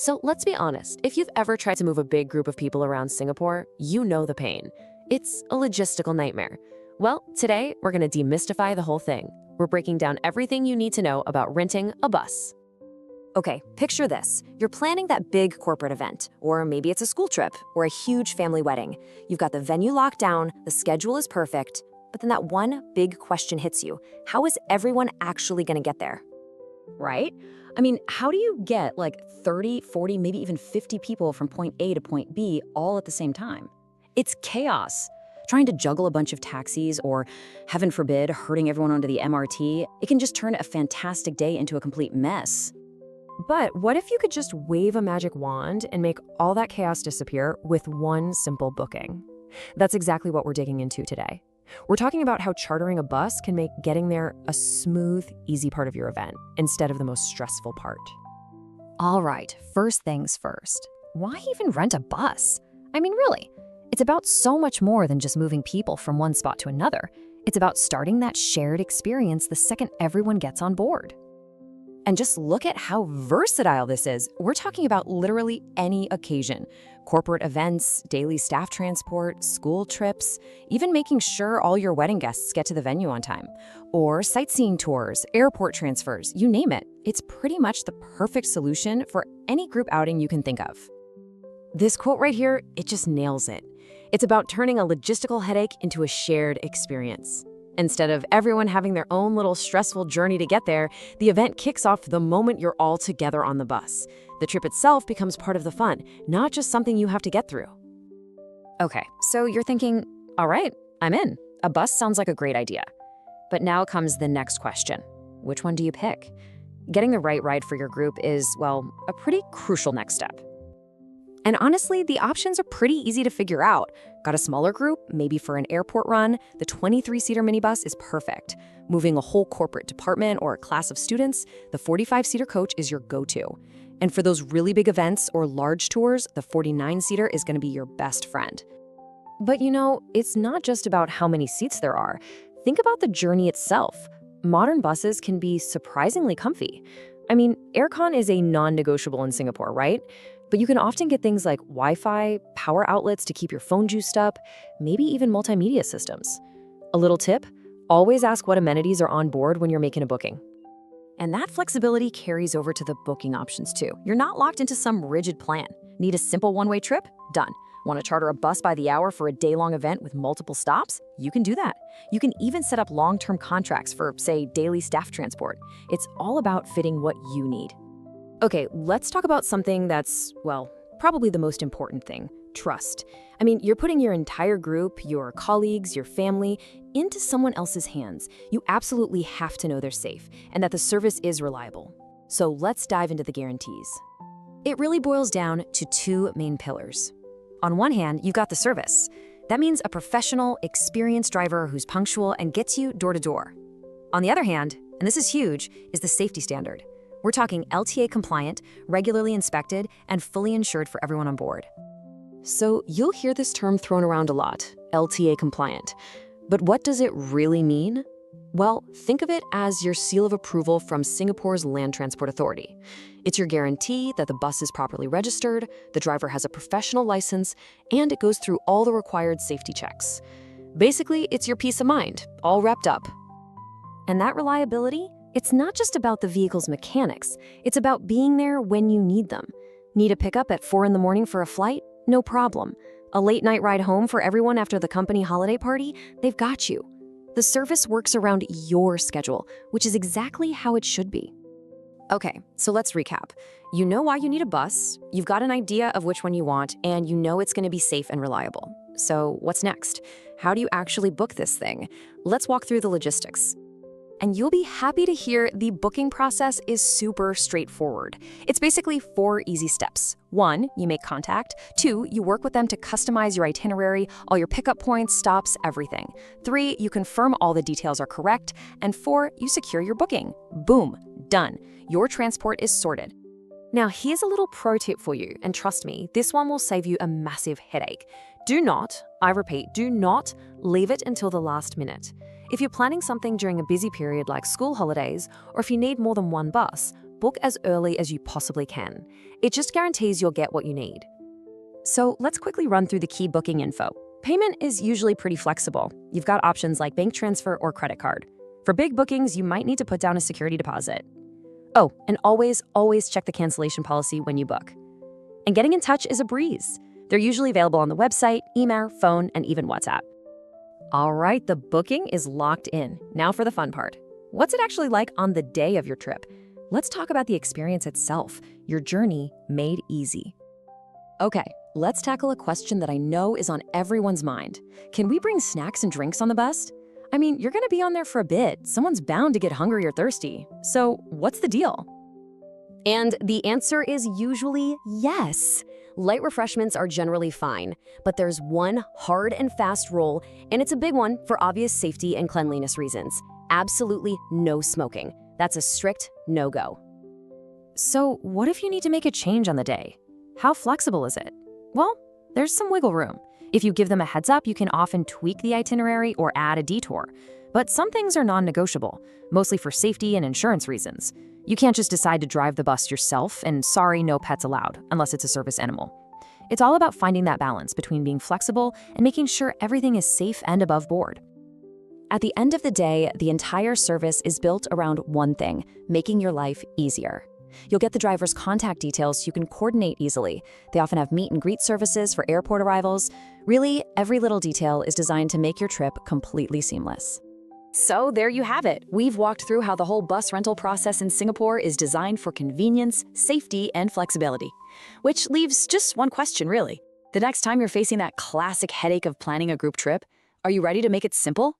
So let's be honest, if you've ever tried to move a big group of people around Singapore, you know the pain. It's a logistical nightmare. Well, today we're going to demystify the whole thing. We're breaking down everything you need to know about renting a bus. Okay, picture this. You're planning that big corporate event, or maybe it's a school trip or a huge family wedding. You've got the venue locked down, the schedule is perfect, but then that one big question hits you. How is everyone actually going to get there? Right? I mean, how do you get like 30, 40, maybe even 50 people from point A to point B all at the same time? It's chaos. Trying to juggle a bunch of taxis or, heaven forbid, herding everyone onto the MRT, it can just turn a fantastic day into a complete mess. But what if you could just wave a magic wand and make all that chaos disappear with one simple booking? That's exactly what we're digging into today. We're talking about how chartering a bus can make getting there a smooth, easy part of your event instead of the most stressful part. All right, first things first. Why even rent a bus? I mean, really, it's about so much more than just moving people from one spot to another. It's about starting that shared experience the second everyone gets on board. And just look at how versatile this is. We're talking about literally any occasion. Corporate events, daily staff transport, school trips, even making sure all your wedding guests get to the venue on time. Or sightseeing tours, airport transfers, you name it. It's pretty much the perfect solution for any group outing you can think of. This quote right here, it just nails it. It's about turning a logistical headache into a shared experience. Instead of everyone having their own little stressful journey to get there, the event kicks off the moment you're all together on the bus. The trip itself becomes part of the fun, not just something you have to get through. Okay, so you're thinking, all right, I'm in. A bus sounds like a great idea. But now comes the next question. Which one do you pick? Getting the right ride for your group is, well, a pretty crucial next step. And honestly, the options are pretty easy to figure out. Got a smaller group, maybe for an airport run, the 23-seater minibus is perfect. Moving a whole corporate department or a class of students, the 45-seater coach is your go-to. And for those really big events or large tours, the 49-seater is going to be your best friend. But you know, it's not just about how many seats there are. Think about the journey itself. Modern buses can be surprisingly comfy. I mean, aircon is a non-negotiable in Singapore, right? But you can often get things like Wi-Fi, power outlets to keep your phone juiced up, maybe even multimedia systems. A little tip, always ask what amenities are on board when you're making a booking. And that flexibility carries over to the booking options too. You're not locked into some rigid plan. Need a simple one-way trip? Done. Want to charter a bus by the hour for a day-long event with multiple stops? You can do that. You can even set up long-term contracts for, say, daily staff transport. It's all about fitting what you need. Okay, let's talk about something that's, well, probably the most important thing, trust. I mean, you're putting your entire group, your colleagues, your family, into someone else's hands. You absolutely have to know they're safe and that the service is reliable. So let's dive into the guarantees. It really boils down to two main pillars. On one hand, you've got the service. That means a professional, experienced driver who's punctual and gets you door to door. On the other hand, and this is huge, is the safety standard. We're talking LTA compliant, regularly inspected, and fully insured for everyone on board. So you'll hear this term thrown around a lot, LTA compliant. But what does it really mean? Well, think of it as your seal of approval from Singapore's Land Transport Authority. It's your guarantee that the bus is properly registered, the driver has a professional license, and it goes through all the required safety checks. Basically, it's your peace of mind, all wrapped up. And that reliability? It's not just about the vehicle's mechanics. It's about being there when you need them. Need a pickup at 4 in the morning for a flight? No problem. A late night ride home for everyone after the company holiday party? They've got you. The service works around your schedule, which is exactly how it should be. Okay, so let's recap. You know why you need a bus, you've got an idea of which one you want, and you know it's going to be safe and reliable. So what's next? How do you actually book this thing? Let's walk through the logistics. And you'll be happy to hear the booking process is super straightforward. It's basically 4 easy steps. 1, you make contact. 2, you work with them to customize your itinerary, all your pickup points, stops, everything. 3, you confirm all the details are correct. And 4, you secure your booking. Boom, done. Your transport is sorted. Now, here's a little pro tip for you, and trust me, this one will save you a massive headache. Do not, I repeat, do not leave it until the last minute. If you're planning something during a busy period like school holidays, or if you need more than one bus, book as early as you possibly can. It just guarantees you'll get what you need. So let's quickly run through the key booking info. Payment is usually pretty flexible. You've got options like bank transfer or credit card. For big bookings, you might need to put down a security deposit. Oh, and always check the cancellation policy when you book. And getting in touch is a breeze. They're usually available on the website, email, phone, and even WhatsApp. All right, the booking is locked in. Now for the fun part. What's it actually like on the day of your trip? Let's talk about the experience itself, your journey made easy. Okay, let's tackle a question that I know is on everyone's mind. Can we bring snacks and drinks on the bus? I mean, you're gonna be on there for a bit. Someone's bound to get hungry or thirsty. So what's the deal? And the answer is usually yes. Light refreshments are generally fine, but there's one hard and fast rule, and it's a big one for obvious safety and cleanliness reasons. Absolutely no smoking. That's a strict no-go. So what if you need to make a change on the day? How flexible is it? Well, there's some wiggle room. If you give them a heads up, you can often tweak the itinerary or add a detour. But some things are non-negotiable, mostly for safety and insurance reasons. You can't just decide to drive the bus yourself, and sorry, no pets allowed, unless it's a service animal. It's all about finding that balance between being flexible and making sure everything is safe and above board. At the end of the day, the entire service is built around one thing: making your life easier. You'll get the driver's contact details so you can coordinate easily. They often have meet and greet services for airport arrivals. Really, every little detail is designed to make your trip completely seamless. So there you have it. We've walked through how the whole bus rental process in Singapore is designed for convenience, safety, and flexibility. Which leaves just one question, really. The next time you're facing that classic headache of planning a group trip, are you ready to make it simple?